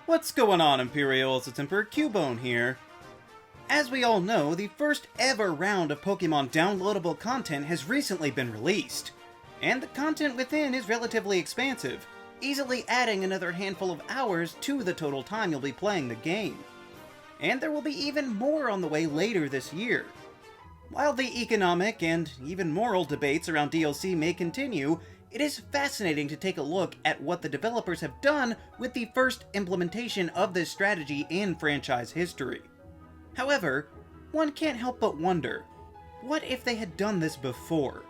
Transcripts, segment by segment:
What's going on, Imperials? It's Emperor Cubone here. As we all know, the first ever round of Pokémon downloadable content has recently been released, and the content within is relatively expansive, easily adding another handful of hours to the total time you'll be playing the game. And there will be even more on the way later this year. While the economic and even moral debates around DLC may continue, it is fascinating to take a look at what the developers have done with the first implementation of this strategy in franchise history. However, one can't help but wonder, what if they had done this before?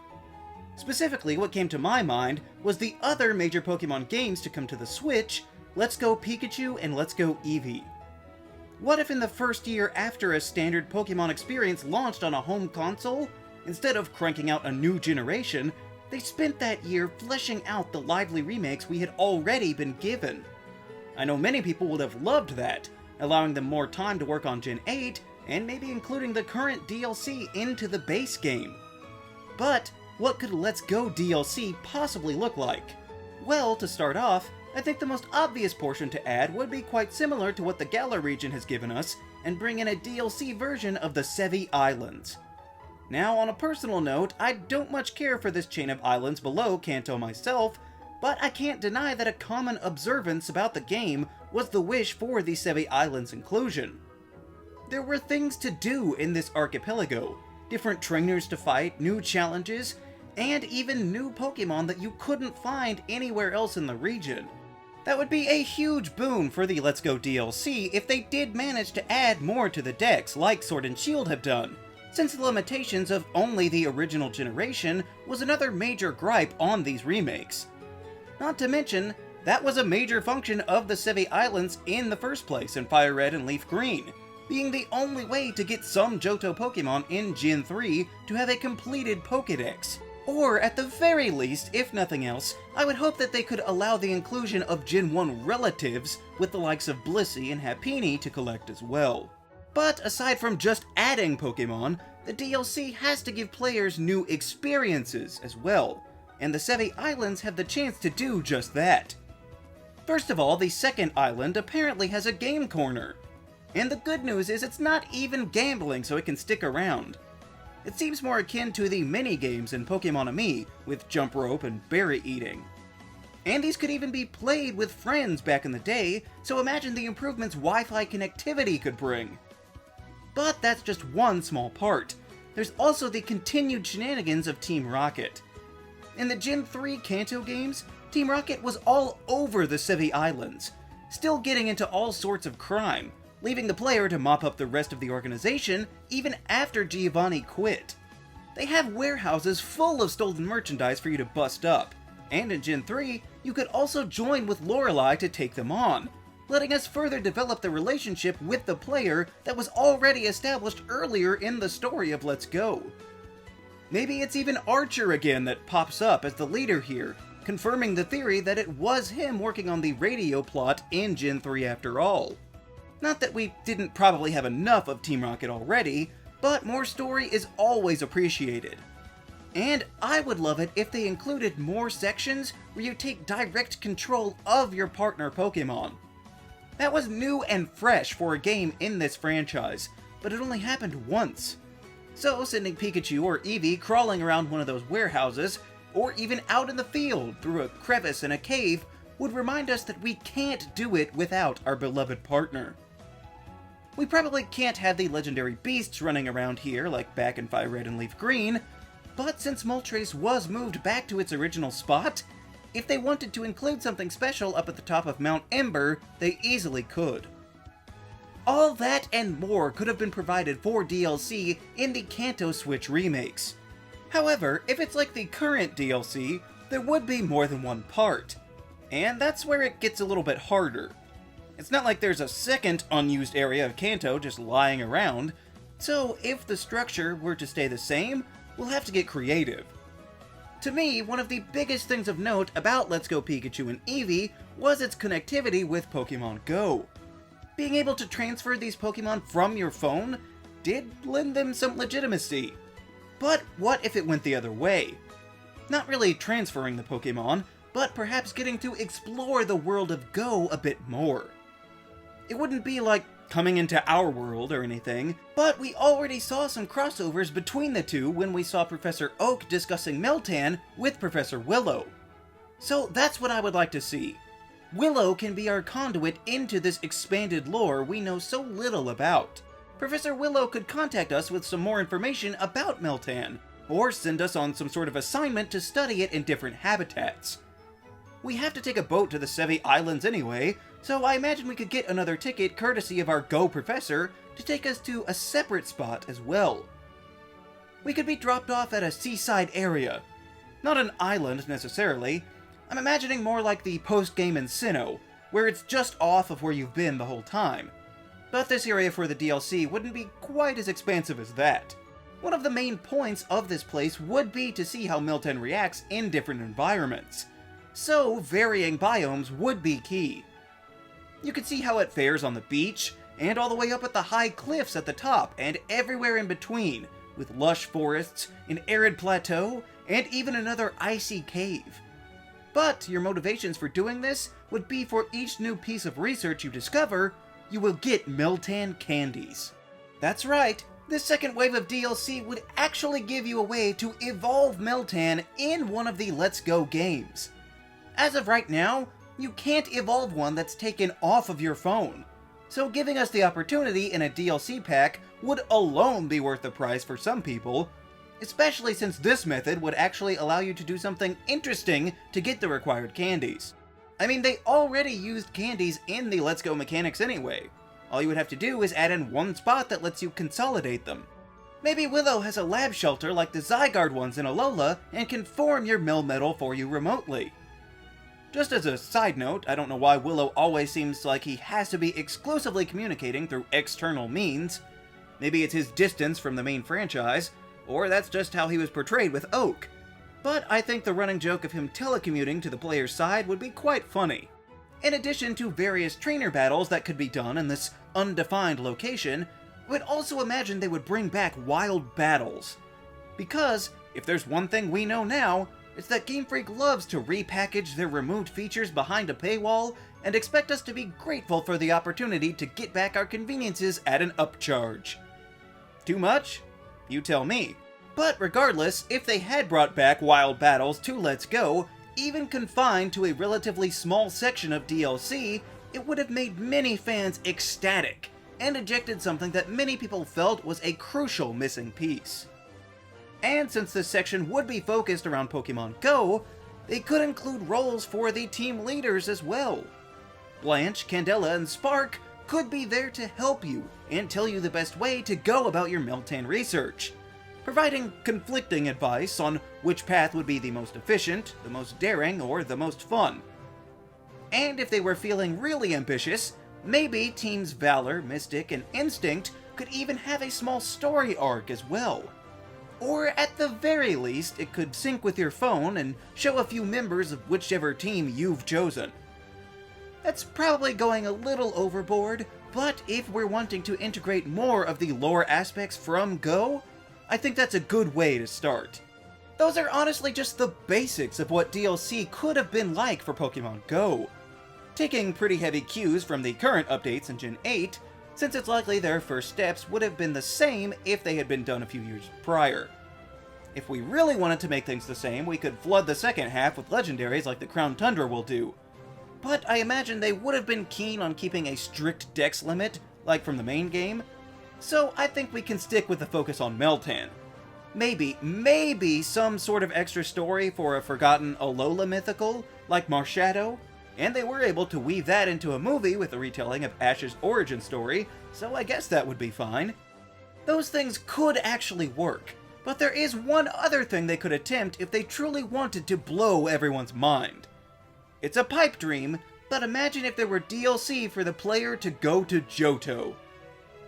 Specifically, what came to my mind was the other major Pokémon games to come to the Switch, Let's Go Pikachu and Let's Go Eevee. What if in the first year after a standard Pokémon experience launched on a home console, instead of cranking out a new generation, they spent that year fleshing out the lively remakes we had already been given? I know many people would have loved that, allowing them more time to work on Gen 8, and maybe including the current DLC into the base game. But what could Let's Go DLC possibly look like? Well, to start off, I think the most obvious portion to add would be quite similar to what the Galar region has given us, and bring in a DLC version of the Sevi Islands. Now, on a personal note, I don't much care for this chain of islands below Kanto myself, but I can't deny that a common observance about the game was the wish for the Sevi Islands inclusion. There were things to do in this archipelago, different trainers to fight, new challenges, and even new Pokémon that you couldn't find anywhere else in the region. That would be a huge boon for the Let's Go DLC if they did manage to add more to the decks like Sword and Shield have done, since the limitations of only the original generation was another major gripe on these remakes. Not to mention, that was a major function of the Sevi Islands in the first place in Fire Red and Leaf Green, being the only way to get some Johto Pokémon in Gen 3 to have a completed Pokédex. Or, at the very least, if nothing else, I would hope that they could allow the inclusion of Gen 1 relatives with the likes of Blissey and Happiny to collect as well. But aside from just adding Pokémon, the DLC has to give players new experiences as well, and the Sevi Islands have the chance to do just that. First of all, the second island apparently has a game corner. And the good news is it's not even gambling, so it can stick around. It seems more akin to the mini-games in Pokémon Ami, with jump rope and berry eating. And these could even be played with friends back in the day, so imagine the improvements Wi-Fi connectivity could bring. But that's just one small part. There's also the continued shenanigans of Team Rocket. In the Gen 3 Kanto games, Team Rocket was all over the Sevi Islands, still getting into all sorts of crime, leaving the player to mop up the rest of the organization even after Giovanni quit. They have warehouses full of stolen merchandise for you to bust up, and in Gen 3, you could also join with Lorelei to take them on, letting us further develop the relationship with the player that was already established earlier in the story of Let's Go. Maybe it's even Archer again that pops up as the leader here, confirming the theory that it was him working on the radio plot in Gen 3 after all. Not that we didn't probably have enough of Team Rocket already, but more story is always appreciated. And I would love it if they included more sections where you take direct control of your partner Pokémon. That was new and fresh for a game in this franchise, but it only happened once. So sending Pikachu or Eevee crawling around one of those warehouses, or even out in the field through a crevice in a cave, would remind us that we can't do it without our beloved partner. We probably can't have the legendary beasts running around here like back in Fire Red and Leaf Green, but since Moltres was moved back to its original spot, if they wanted to include something special up at the top of Mount Ember, they easily could. All that and more could have been provided for DLC in the Kanto Switch remakes. However, if it's like the current DLC, there would be more than one part. And that's where it gets a little bit harder. It's not like there's a second unused area of Kanto just lying around, so if the structure were to stay the same, we'll have to get creative. To me, one of the biggest things of note about Let's Go Pikachu and Eevee was its connectivity with Pokémon Go. Being able to transfer these Pokémon from your phone did lend them some legitimacy. But what if it went the other way? Not really transferring the Pokémon, but perhaps getting to explore the world of Go a bit more. It wouldn't be like coming into our world or anything, but we already saw some crossovers between the two when we saw Professor Oak discussing Meltan with Professor Willow. So that's what I would like to see. Willow can be our conduit into this expanded lore we know so little about. Professor Willow could contact us with some more information about Meltan, or send us on some sort of assignment to study it in different habitats. We have to take a boat to the Sevi Islands anyway, so I imagine we could get another ticket courtesy of our Go Professor to take us to a separate spot as well. We could be dropped off at a seaside area. Not an island necessarily. I'm imagining more like the post-game in Sinnoh, where it's just off of where you've been the whole time. But this area for the DLC wouldn't be quite as expansive as that. One of the main points of this place would be to see how Meltan reacts in different environments. So, varying biomes would be key. You could see how it fares on the beach, and all the way up at the high cliffs at the top, and everywhere in between, with lush forests, an arid plateau, and even another icy cave. But your motivations for doing this would be for each new piece of research you discover, you will get Meltan candies. That's right, this second wave of DLC would actually give you a way to evolve Meltan in one of the Let's Go games. As of right now, you can't evolve one that's taken off of your phone, so giving us the opportunity in a DLC pack would alone be worth the price for some people, especially since this method would actually allow you to do something interesting to get the required candies. I mean, they already used candies in the Let's Go mechanics anyway. All you would have to do is add in one spot that lets you consolidate them. Maybe Willow has a lab shelter like the Zygarde ones in Alola and can form your Melmetal for you remotely. Just as a side note, I don't know why Willow always seems like he has to be exclusively communicating through external means. Maybe it's his distance from the main franchise, or that's just how he was portrayed with Oak. But I think the running joke of him telecommuting to the player's side would be quite funny. In addition to various trainer battles that could be done in this undefined location, I would also imagine they would bring back wild battles. Because, if there's one thing we know now, it's that Game Freak loves to repackage their removed features behind a paywall and expect us to be grateful for the opportunity to get back our conveniences at an upcharge. Too much? You tell me. But regardless, if they had brought back wild battles to Let's Go, even confined to a relatively small section of DLC, it would have made many fans ecstatic, and ejected something that many people felt was a crucial missing piece. And since this section would be focused around Pokémon Go, they could include roles for the team leaders as well. Blanche, Candela, and Spark could be there to help you and tell you the best way to go about your Meltan research, providing conflicting advice on which path would be the most efficient, the most daring, or the most fun. And if they were feeling really ambitious, maybe Teams Valor, Mystic, and Instinct could even have a small story arc as well. Or at the very least, it could sync with your phone and show a few members of whichever team you've chosen. That's probably going a little overboard, but if we're wanting to integrate more of the lore aspects from Go, I think that's a good way to start. Those are honestly just the basics of what DLC could have been like for Pokemon Go, taking pretty heavy cues from the current updates in Gen 8, since it's likely their first steps would have been the same if they had been done a few years prior. If we really wanted to make things the same, we could flood the second half with legendaries like the Crown Tundra will do. But I imagine they would have been keen on keeping a strict dex limit, like from the main game, so I think we can stick with the focus on Meltan. Maybe some sort of extra story for a forgotten Alola mythical, like Marshadow, and they were able to weave that into a movie with a retelling of Ash's origin story, so I guess that would be fine. Those things could actually work, but there is one other thing they could attempt if they truly wanted to blow everyone's mind. It's a pipe dream, but imagine if there were DLC for the player to go to Johto.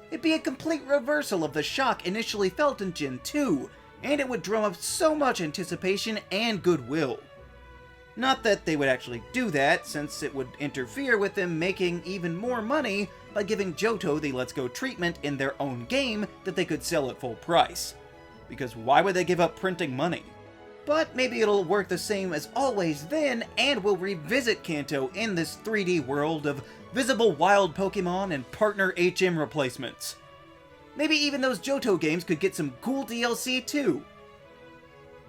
It'd be a complete reversal of the shock initially felt in Gen 2, and it would drum up so much anticipation and goodwill. Not that they would actually do that, since it would interfere with them making even more money by giving Johto the Let's Go treatment in their own game that they could sell at full price. Because why would they give up printing money? But maybe it'll work the same as always then, and we'll revisit Kanto in this 3D world of visible wild Pokémon, and partner HM replacements. Maybe even those Johto games could get some cool DLC too.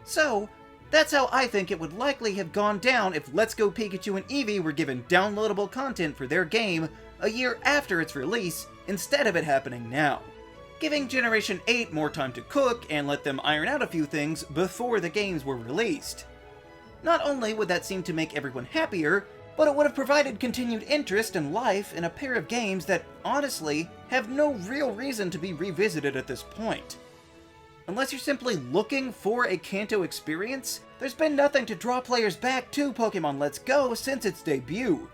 So, that's how I think it would likely have gone down if Let's Go Pikachu and Eevee were given downloadable content for their game a year after its release, instead of it happening now. Giving Generation 8 more time to cook and let them iron out a few things before the games were released. Not only would that seem to make everyone happier, but it would have provided continued interest and life in a pair of games that, honestly, have no real reason to be revisited at this point. Unless you're simply looking for a Kanto experience, there's been nothing to draw players back to Pokémon Let's Go since its debut.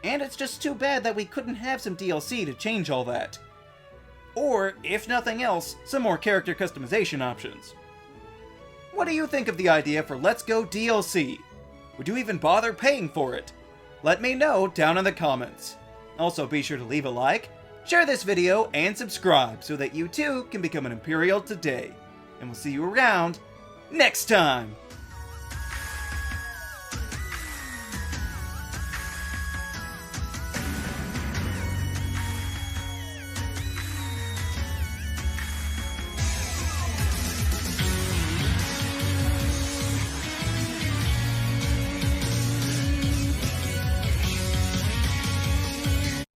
And it's just too bad that we couldn't have some DLC to change all that. Or, if nothing else, some more character customization options. What do you think of the idea for Let's Go DLC? Would you even bother paying for it? Let me know down in the comments. Also, be sure to leave a like, share this video, and subscribe so that you too can become an Imperial today. And we'll see you around next time!